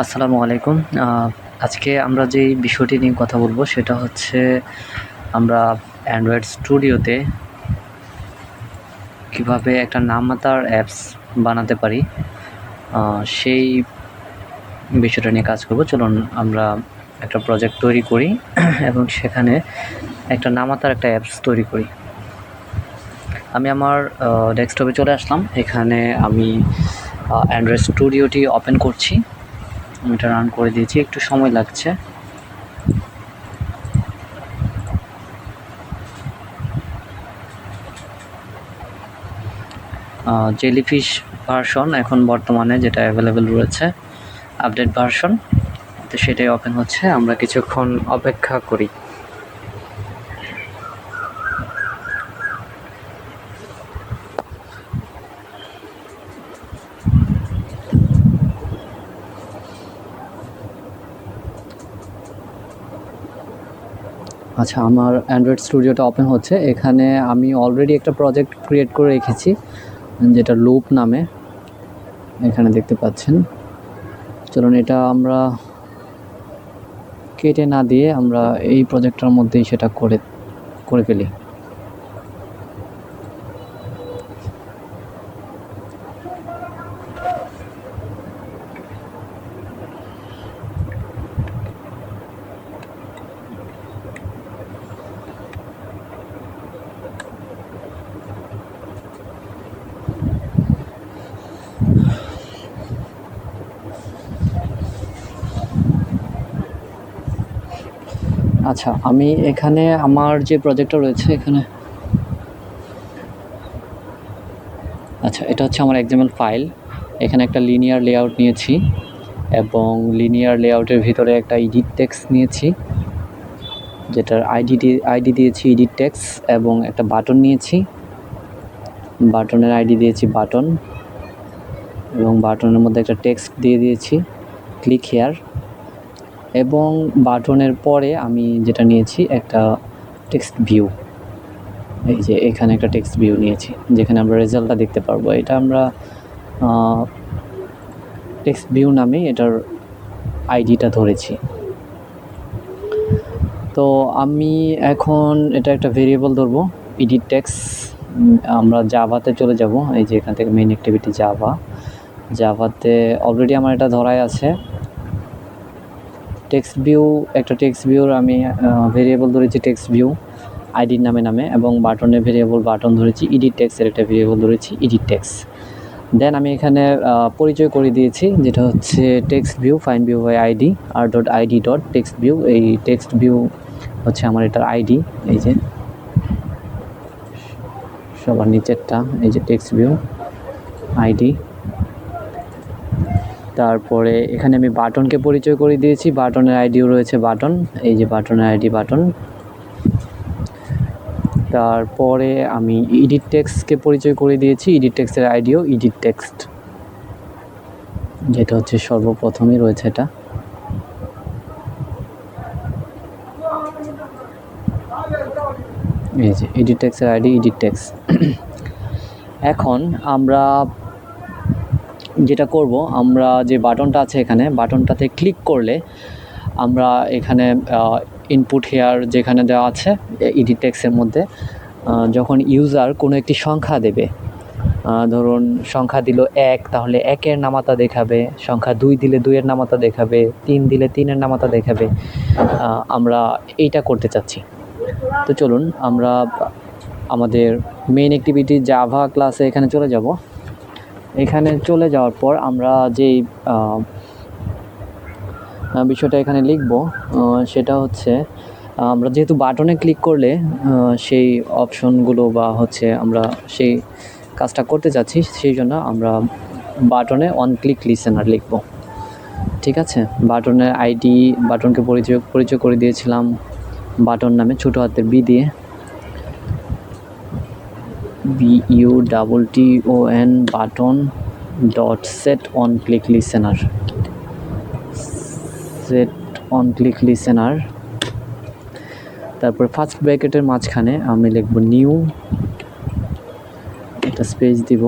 আসসালামু আলাইকুম। আজকে আমরা যেই বিষয়টি নিয়ে কথা বলবো সেটা হচ্ছে আমরা অ্যান্ড্রয়েড স্টুডিওতে কীভাবে একটা নামমাত্রার অ্যাপস বানাতে পারি, সেই বিষয়টা নিয়ে কাজ করব। চলুন আমরা একটা প্রজেক্ট তৈরি করি এবং সেখানে একটা নামমাত্রার একটা অ্যাপস তৈরি করি। আমি আমার ডেস্কটপে চলে আসলাম। এখানে আমি অ্যান্ড্রয়েড স্টুডিওটি ওপেন করছি। আমি এটা রান করে দিয়েছি, একটু সময় লাগছে। জেলিফিশ ভার্সন এখন বর্তমানে যেটা অ্যাভেলেবেল রয়েছে, আপডেট ভার্সন, তো সেটাই ওপেন হচ্ছে। আমরা কিছুক্ষণ অপেক্ষা করি। আচ্ছা, আমার অ্যান্ড্রয়েড স্টুডিওটা ওপেন হচ্ছে। এখানে আমি অলরেডি একটা প্রজেক্ট ক্রিয়েট করে রেখেছি যেটা লুপ নামে, এখানে দেখতে পাচ্ছেন। চলুন এটা আমরা কেটে না দিয়ে আমরা এই প্রজেক্টটার মধ্যেই সেটা করে ফেলি। আচ্ছা, আমি এখানে আমার যে প্রজেক্টটা রয়েছে এখানে, আচ্ছা এটা হচ্ছে আমার এক্সাম্পল ফাইল। এখানে একটা লিনিয়ার লেআউট নিয়েছি এবং লিনিয়ার লেআউটের ভিতরে একটা এডিট টেক্সট নিয়েছি, যেটার আইডি দিয়েছি এডিট টেক্সট, এবং একটা বাটন নিয়েছি, বাটনের আইডি দিয়েছি বাটন, এবং বাটনের মধ্যে একটা টেক্সট দিয়ে দিয়েছি ক্লিক হেয়ার, এবং বাটনের পরে আমি যেটা নিয়েছি একটা টেক্সট ভিউ। এই যে এখানে একটা টেক্সট ভিউ নিয়েছি যেখানে আমরা রেজাল্টটা দেখতে পারবো। এটা আমরা টেক্সট ভিউ নামে এটার আইডিটা ধরেছি। তো আমি এখন এটা একটা ভেরিয়েবল ধরবো এডিট টেক্সট। আমরা জাভাতে চলে যাব। এই যে এখান থেকে মেইন অ্যাক্টিভিটি জাভাতে অলরেডি আমার এটা ধরাই আছে। টেক্সট ভিউ, একটা টেক্সট ভিউর আমি ভেরিয়েবল ধরেছি টেক্সট ভিউ আইডির নামে, এবং বাটনের ভেরিয়েবল বাটন ধরেছি, এডিট টেক্সটের একটা ভেরিয়েবল ধরেছি এডিট টেক্সট। দেন আমি এখানে পরিচয় করে দিয়েছি যেটা হচ্ছে text view find view by ID R dot ID dot text view. এই টেক্সট ভিউ হচ্ছে আমার এটার আইডি, এই যে সবার নিচেরটা, এই যে টেক্সট ভিউ আইডি। তারপরে এখানে আমি বাটনকে পরিচয় করে দিয়েছি, বাটনের আইডিও রয়েছে বাটন, এই যে বাটনের আইডি বাটন। তারপরে আমি এডিট টেক্সটকে পরিচয় করে দিয়েছি, এডিট টেক্সটের আইডিও এডিট টেক্সট, যেটা হচ্ছে সর্বপ্রথমই রয়েছে এটা। এই যে এডিট টেক্সটের আইডি এডিট টেক্সট। এখন আমরা যেটা করব, আমরা যে বাটনটা আছে এখানে, বাটনটাতে ক্লিক করলে আমরা এখানে ইনপুট হেয়ার যেখানে দেওয়া আছে এডিট টেক্সটের মধ্যে, যখন ইউজার কোনো একটি সংখ্যা দেবে, ধরুন সংখ্যা দিল 1, তাহলে 1-এর নামাতা দেখাবে, সংখ্যা 2 দিলে 2-এর নামাতা দেখাবে, 3 দিলে 3-এর নামাতা দেখাবে। আমরা এইটা করতে চাচ্ছি। তো চলুন আমরা আমাদের মেইন অ্যাক্টিভিটি জাভা ক্লাসে এখানে চলে যাব। এখানে চলে যাওয়ার পর আমরা যেই বিষয়টা এখানে লিখব সেটা হচ্ছে, আমরা যেহেতু বাটনে ক্লিক করলে সেই অপশনগুলো বা হচ্ছে আমরা সেই কাজটা করতে যাচ্ছি, সেই জন্য আমরা বাটনে ওয়ান ক্লিক লিসেনার লিখব। ঠিক আছে, বাটনের আইডি, বাটনকে পরিচয় করে দিয়েছিলাম বাটন নামে ছোটো হাতের বি দিয়ে, BUTTON button dot set on click listener, set on click listener. তারপর ফার্স্ট ব্র্যাকেটের মাঝখানে আমি লিখব নিউ, একটা স্পেস দিব,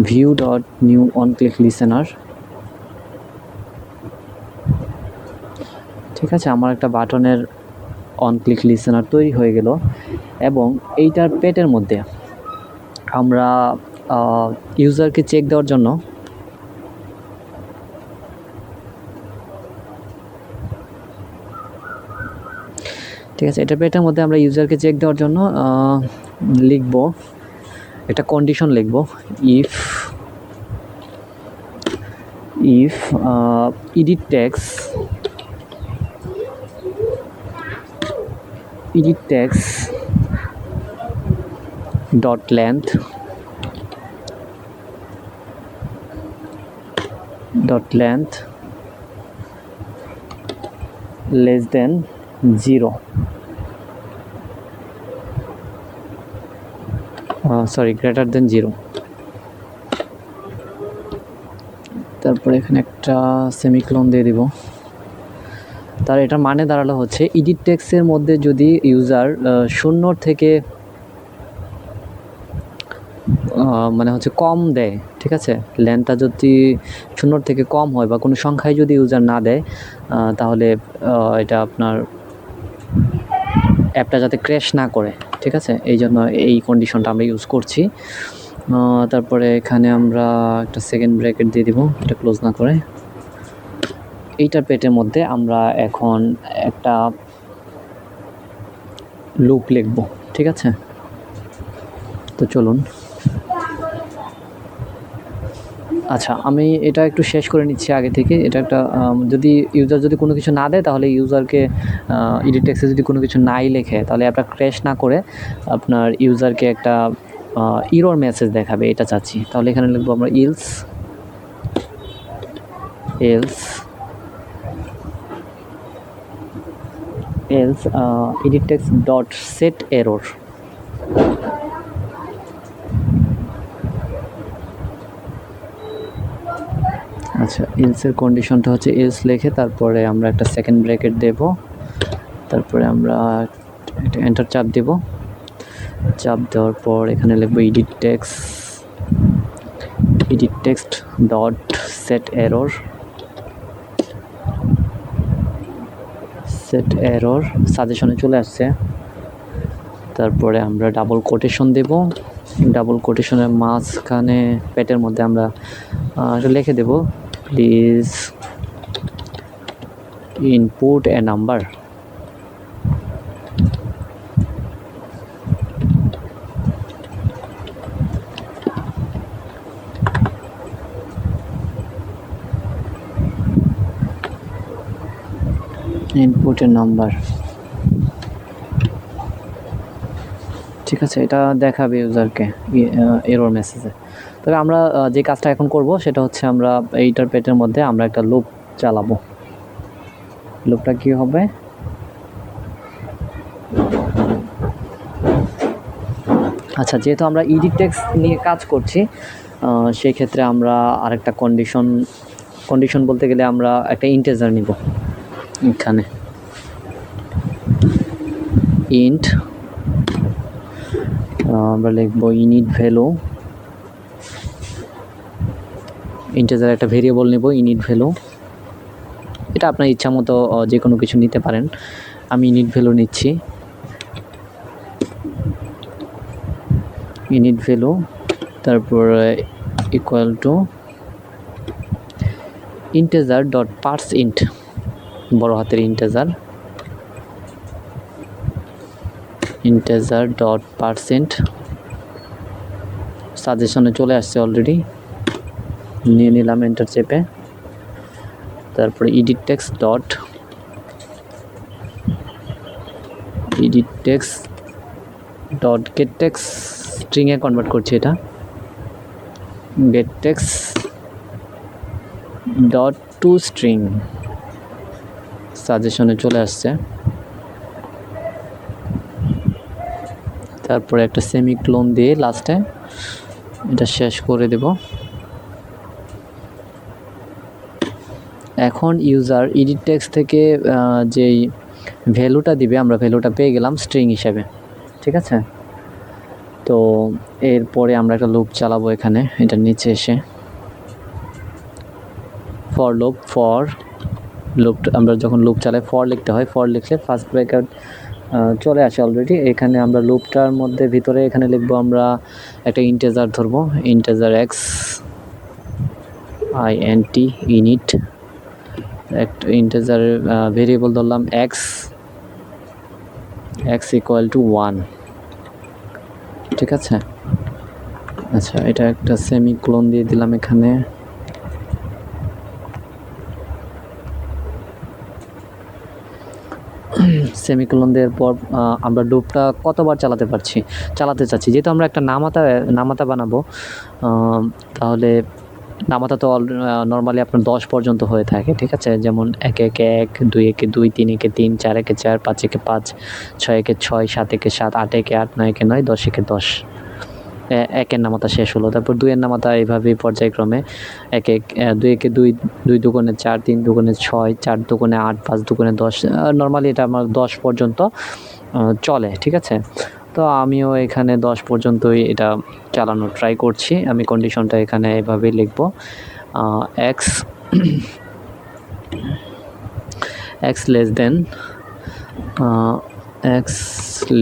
view dot new on click listener. ঠিক আছে, আমার একটা বাটনের অন ক্লিক লিসেনার তৈরি হয়ে গেল। এবং এইটার পেটের মধ্যে আমরা ইউজারকে চেক দেওয়ার জন্য ঠিক আছে, এটা পেটের মধ্যে আমরা ইউজারকে চেক দেওয়ার জন্য লিখব একটা কন্ডিশন লিখব, if edit text dot length less than 0, greater than 0। তারপরে এখানে একটা সেমিকোলন দিয়ে দিব। তার এটার মানে দাঁড়ালো হচ্ছে এডিট টেক্সটের মধ্যে যদি ইউজার 0 থেকে মানে হচ্ছে কম দেয়, ঠিক আছে, লেন্থটা যদি 0 থেকে কম হয় বা কোনো সংখ্যায় যদি ইউজার না দেয়, তাহলে এটা আপনার অ্যাপটা যাতে ক্র্যাশ না করে, ঠিক আছে, এই জন্য এই কন্ডিশনটা আমরা ইউজ করছি। তারপরে এখানে আমরা একটা সেকেন্ড ব্র্যাকেট দিয়ে দিব, এটা ক্লোজ না করে। এইটার পেটের মধ্যে আমরা এখন একটা লুপ লিখব, ঠিক আছে। তো চলুন, আচ্ছা আমি এটা একটু শেষ করে নিচ্ছি আগে থেকে। এটা একটা যদি ইউজার যদি কোনো কিছু না দেয়, তাহলে ইউজারকে এডিট টেক্সটে যদি কোনো কিছু নাই লেখে, তাহলে অ্যাপটা ক্র্যাশ না করে আপনার ইউজারকে একটা ইরর মেসেজ দেখাবে, এটা চাচ্ছি। তাহলে এখানে লিখবো আমরা else edit text dot set error। আচ্ছা, এলসের কন্ডিশনটা হচ্ছে এলস লিখে তারপরে আমরা একটা সেকেন্ড ব্র্যাকেট দেব, তারপরে আমরা একটা এন্টার চাপ দেব। চাপ দেওয়ার পর এখানে লিখব edit text dot set error সাজেশনে চলে আসছে। তারপরে আমরা ডাবল কোটেশন দেব, ডাবল কোটেশনের মাঝখানে পেটের মধ্যে আমরা লিখে দেব প্লিজ ইনপুট এ নাম্বার। ইনপুটের নাম্বার, ঠিক আছে, এটা দেখাবে ইউজারকে এরর মেসেজে। তবে আমরা যে কাজটা এখন করব সেটা হচ্ছে আমরা এইটার পেটের মধ্যে আমরা একটা লুপ চালাবো। লুপটা কি হবে, আচ্ছা যেহেতু আমরা এডিট টেক্সট নিয়ে কাজ করছি, সেই ক্ষেত্রে আমরা আরেকটা কন্ডিশন বলতে গেলে আমরা একটা ইন্টিজার নিব। এখানে ইন্ট আমরা লিখব ইনিট ভ্যালু, ইন্টিজার একটা ভেরিয়েবল নেব ইনিট ভ্যালু। এটা আপনার ইচ্ছা মতো যে কোনো কিছু নিতে পারেন, আমি ইনিট ভ্যালু নিচ্ছি। ইনিট ভ্যালু তারপর ইকুয়াল টু ইন্টিজার ডট পার্সইন্ট, বড় হাতের ইন্টিজার ডট পার্সেন্ট। সাজেশনে চলে আসছে অলরেডি, নিয়ে নিলাম এন্টার চেপে। তারপরে edit text dot get text, স্ট্রিংয়ে কনভার্ট করছি এটা, get text dot to string. সাজেশনে চলে আসছে। তারপরে একটা সেমিকোলন দিয়ে লাস্টে এটা শেষ করে দেব। এখন ইউজার এডিট টেক্সট থেকে যেই ভ্যালুটা দিবে, আমরা ভ্যালুটা পেয়ে গেলাম স্ট্রিং হিসাবে, ঠিক আছে। তো তো এরপরে আমরা একটা লুপ চালাবো এখানে, এটা নিচে এসে ফর লুপ আমরা যখন লুপ চালাই ফর লিখতে হয়, ফর লিখলে ফার্স্ট ব্র্যাকেট চলে আসে অলরেডি। এখানে আমরা লুপটার মধ্যে ভিতরে এখানে লিখবো আমরা একটা ইন্টিজার ধরবো, ইন্টিজার এক্স int init, একটা ইন্টিজার ভেরিয়েবল ধরলাম x ইকুয়াল টু 1, ঠিক আছে। আচ্ছা, এটা একটা সেমিকোলন দিয়ে দিলাম এখানে। সেমিকোলন দেওয়ার পর আমরা লুপটা কতবার চালাতে চাচ্ছি, যেহেতু আমরা একটা নামাতা বানাবো, তাহলে নামাতা তো নর্মালি আপনার 10 পর্যন্ত হয়ে থাকে, ঠিক আছে। যেমন 1 1 1, 2 1 2, 3 1 3, 4 1 4, 5 1 5, 6 1 6, 7 1 7, 8 1 8, 9 1 9, 10 1 10। 1 এর নামাতা শেষ হলো, তারপর 2 এর নামাতা এইভাবেই পর্যায়ক্রমে 1 1 2 1 2, 2 দুগুণে 4, 3 দুগুণে 6, 4 দুগুণে 8, 5 দুগুণে 10। নর্মালি এটা আমার 10 পর্যন্ত চলে, ঠিক আছে। তো আমিও এখানে 10 পর্যন্তই এটা চালানোর ট্রাই করছি। আমি কন্ডিশনটা এখানে এভাবে লিখব, x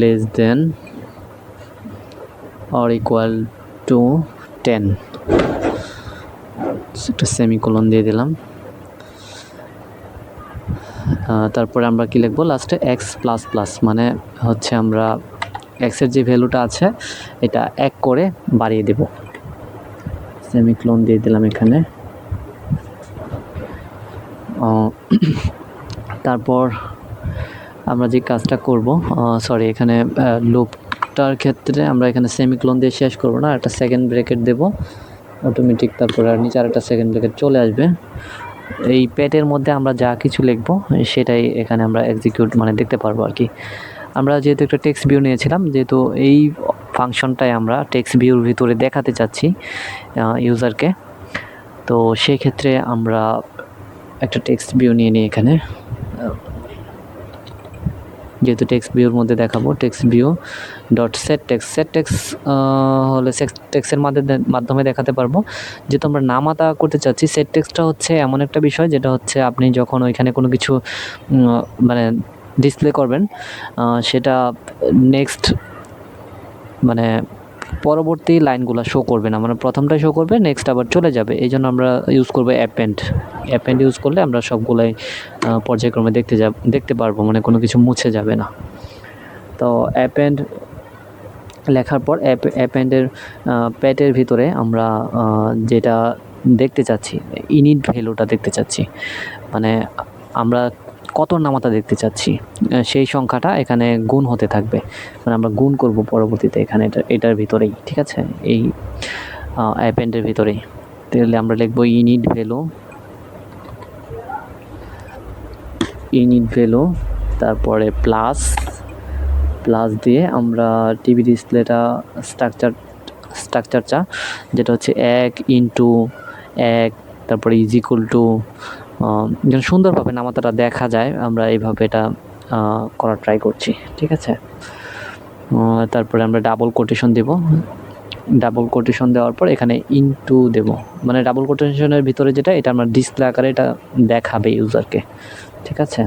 less than or equal to 10, একটা সেমিকোলন দিয়ে দিলাম। তারপরে আমরা কি লিখবো লাস্টে, x প্লাস প্লাস, মানে হচ্ছে আমরা x এর যে ভ্যালুটা আছে এটা 1 করে বাড়িয়ে দেব। সেমিকোলন দিয়ে দিলাম এখানে। তারপর আমরা যে কাজটা করব, সরি, এখানে লুপটার ক্ষেত্রে আমরা এখানে সেমিকোলন দিয়ে শেষ করব না, একটা সেকেন্ড ব্র্যাকেট দেব অটোমেটিক, তারপর আর নিচে আরেকটা সেকেন্ড ব্র্যাকেট চলে আসবে। এই প্যাডের মধ্যে আমরা যা কিছু লিখবো সেটাই এখানে আমরা এক্সিকিউট মানে দেখতে পারবো আর কি। আমরা যেহেতু একটা টেক্সট ভিউ নিয়েছিলাম, যেহেতু এই ফাংশনটাই আমরা টেক্সট ভিউর ভিতরে দেখাতে চাচ্ছি ইউজারকে, তো সেই ক্ষেত্রে আমরা একটা টেক্সট ভিউ নিয়ে নিই এখানে। যেহেতু টেক্সট ভিউর মধ্যে দেখাবো, text view dot set text হলে সেট টেক্সটের মাধ্যমে দেখাতে পারবো। যেহেতু আমরা নামাতা করতে চাচ্ছি, সেট টেক্সটটা হচ্ছে এমন একটা বিষয় যেটা হচ্ছে আপনি যখন ওইখানে কোনো কিছু মানে ডিসপ্লে করবেন, সেটা নেক্সট মানে পরবর্তী লাইনগুলো শো করবে না, মানে প্রথমটা শো করবে, নেক্সট আবার চলে যাবে। এই জন্য আমরা ইউজ করবো অ্যাপেন্ড ইউজ করলে আমরা সবগুলাই পর্যায়ক্রমে দেখতে পারবো, মানে কোনো কিছু মুছে যাবে না। তো অ্যাপেন্ড লেখার পর অ্যাপেন্ডের প্যাডের ভিতরে আমরা যেটা দেখতে চাচ্ছি, ইনিট ভ্যালুটা দেখতে চাচ্ছি, মানে আমরা কত নামাতা দেখতে চাচ্ছি সেই সংখ্যাটা এখানে গুণ হতে থাকবে, মানে আমরা গুণ করব পরবর্তীতে এখানে এটার ভিতরেই, ঠিক আছে, এই অ্যাপেন্ডের ভিতরেই। তাহলে আমরা লিখবো ইনিট ভ্যালু, তারপরে প্লাস দিয়ে আমরা টিভি ডিসপ্লেটা স্ট্রাকচারটা যেটা হচ্ছে 1 ইন্টু 1, তারপরে ইজ ইকুয়াল টু, যেন সুন্দরভাবে নামাতাটা দেখা যায়, আমরা এইভাবে এটা করার ট্রাই করছি, ঠিক আছে। তারপরে আমরা ডাবল কোটেশন দেব, ডাবল কোটেশন দেওয়ার পর এখানে ইনটু দেব, মানে ডাবল কোটেশনের ভিতরে যেটা এটা আমরা ডিসপ্লে আকারে এটা দেখাবে ইউজারকে, ঠিক আছে।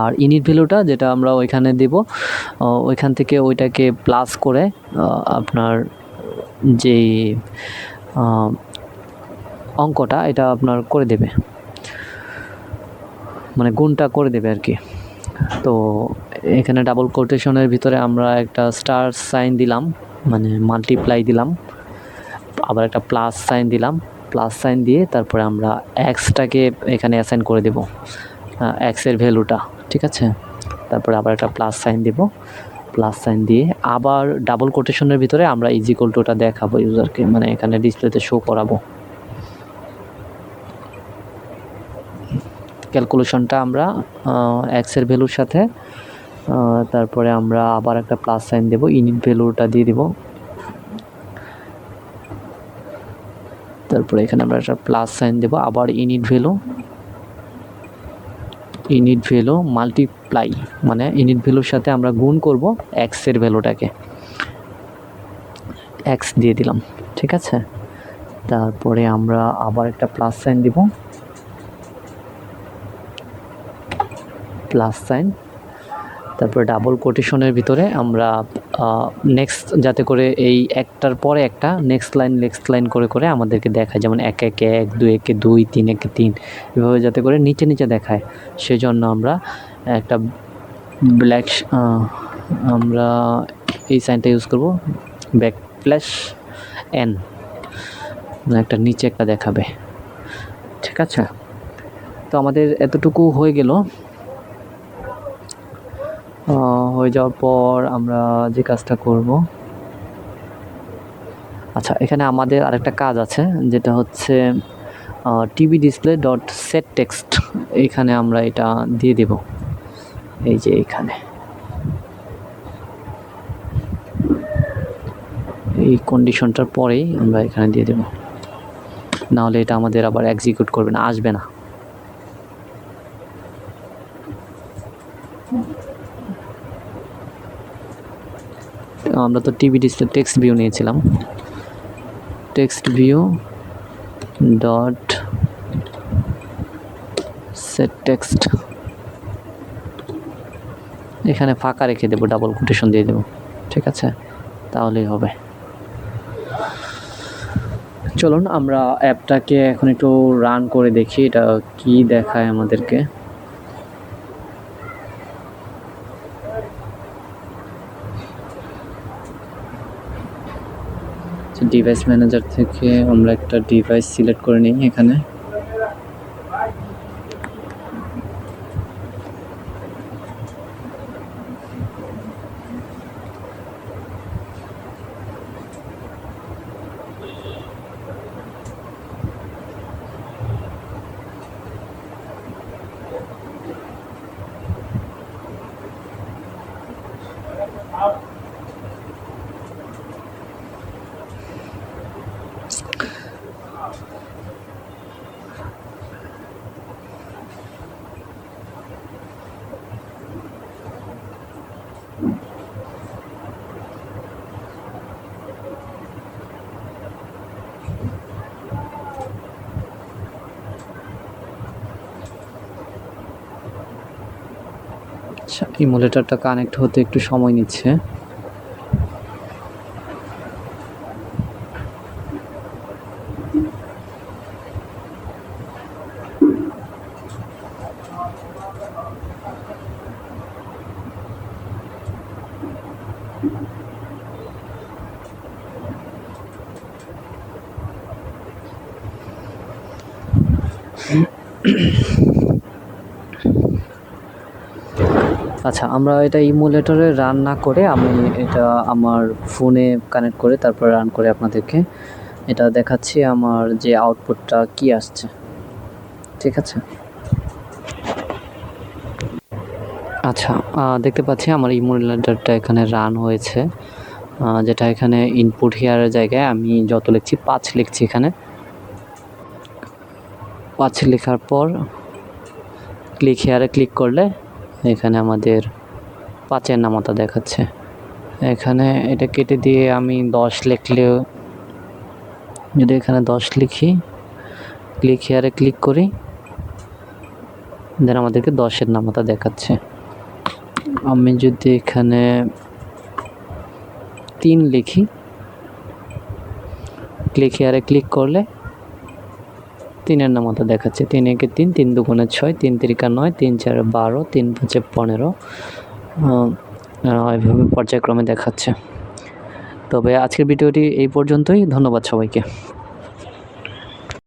আর ইনিট ভ্যালুটা যেটা আমরা ওইখানে দেব, ওইখান থেকে ওইটাকে প্লাস করে আপনার যে অঙ্কটা এটা আপনার করে দেবে, মানে গুণটা করে দেবে আর কি। তো এখানে ডাবল কোটেশনের ভিতরে আমরা একটা স্টার সাইন দিলাম, মানে মাল্টিপ্লাই দিলাম, আবার একটা প্লাস সাইন দিলাম, প্লাস সাইন দিয়ে তারপরে আমরা এক্সটাকে এখানে অ্যাসাইন করে দেব, এক্সের ভ্যালুটা, ঠিক আছে। তারপরে আবার একটা প্লাস সাইন দেব, প্লাস সাইন দিয়ে আবার ডাবল কোটেশনের ভিতরে আমরা ইজ ইকুয়াল টুটা দেখাবো ইউজারকে, মানে এখানে ডিসপ্লেতে শো করাবো। ক্যালকুলেশনটা আমরা এক্সের ভ্যালুর সাথে, তারপরে আমরা আবার একটা প্লাস সাইন দেব, ইনিট ভ্যালুটা দিয়ে দিব, তারপরে এখানে আমরা একটা প্লাস সাইন দেব, আবার ইনিট ভ্যালু মাল্টিপ্লাই, মানে ইনিট ভ্যালুর সাথে আমরা গুণ করব এক্সের ভ্যালুটাকে, এক্স দিয়ে দিলাম, ঠিক আছে। তারপরে আমরা আবার একটা প্লাস সাইন দিব, প্লাস সাইন, তারপরে ডাবল কোটেশনের ভিতরে আমরা নেক্সট, যাতে করে এই একটার পরে একটা নেক্সট লাইন করে করে আমাদেরকে দেখায়, যেমন 1 1 1 2 1 2 3 1 3 এভাবে যাতে করে নিচে নিচে দেখায়। সেজন্য আমরা একটা ব্ল্যাক আমরা এই সাইনটা ইউজ করব, ব্যাকস্ল্যাশ এন, একটা নিচে একটা দেখাবে, ঠিক আছে। তো আমাদের এতটুকু হয়ে গেল। হয়ে যাওয়ার পর আমরা যে কাজটা করব, আচ্ছা এখানে আমাদের আরেকটা কাজ আছে, যেটা হচ্ছে TV display dot set text, এখানে আমরা এটা দিয়ে দেব, এই যে এখানে এই কন্ডিশনটার পরেই আমরা এখানে দিয়ে দেব, নাহলে এটা আমাদের আবার এক্সিকিউট করবে না, আসবে না। আমরা তো টিভি ডিসপ্লে টেক্সট ভিউ নিয়েছিলাম, text view dot set text, এখানে ফাঁকা রেখে দেবো, ডাবল কোটেশন দিয়ে দেবো, ঠিক আছে, তাহলেই হবে। চলুন আমরা অ্যাপটাকে এখন একটু রান করে দেখি এটা কি দেখায় আমাদেরকে। ডিভাইস ম্যানেজার থেকে আমরা একটা ডিভাইস সিলেক্ট করে নিই এখানে, ইমুলেটরটা কানেক্ট হতে একটু সময় নিচ্ছে। আচ্ছা আমরা এটা ইমুলেটরে রান না করে আমি এটা আমার ফোনে কানেক্ট করে তারপর রান করে আপনাদেরকে এটা দেখাচ্ছি আমার যে আউটপুটটা কি আসছে, ঠিক আছে। আচ্ছা দেখতে পাচ্ছি আমার ইমুলেটরটা এখানে রান হয়েছে, যেটা এখানে ইনপুট হিয়ারের জায়গায় আমি যত লিখছি 5 লিখছি, এখানে 5 লেখার পর ক্লিক হিয়ারে ক্লিক করলে এখানে আমাদের 5-এর নামতা দেখাচ্ছে। এখানে এটা কেটে দিয়ে আমি 10 লিখলেও, যদি এখানে 10 লিখি, ক্লিক হিয়ারে ক্লিক করি, দেন আমাদেরকে 10-এর নামতা দেখাচ্ছে। আমি যদি এখানে 3 লিখি, ক্লিক হিয়ারে ক্লিক করলে 3-এর নামতা দেখাচ্ছে, 3 1 3, 3 2 6, 3 3 9, 3 4 12, 3 5 15, এভাবে পর্যায়ক্রমে দেখাচ্ছে। তবে আজকের ভিডিওটি এই পর্যন্তই, ধন্যবাদ সবাইকে।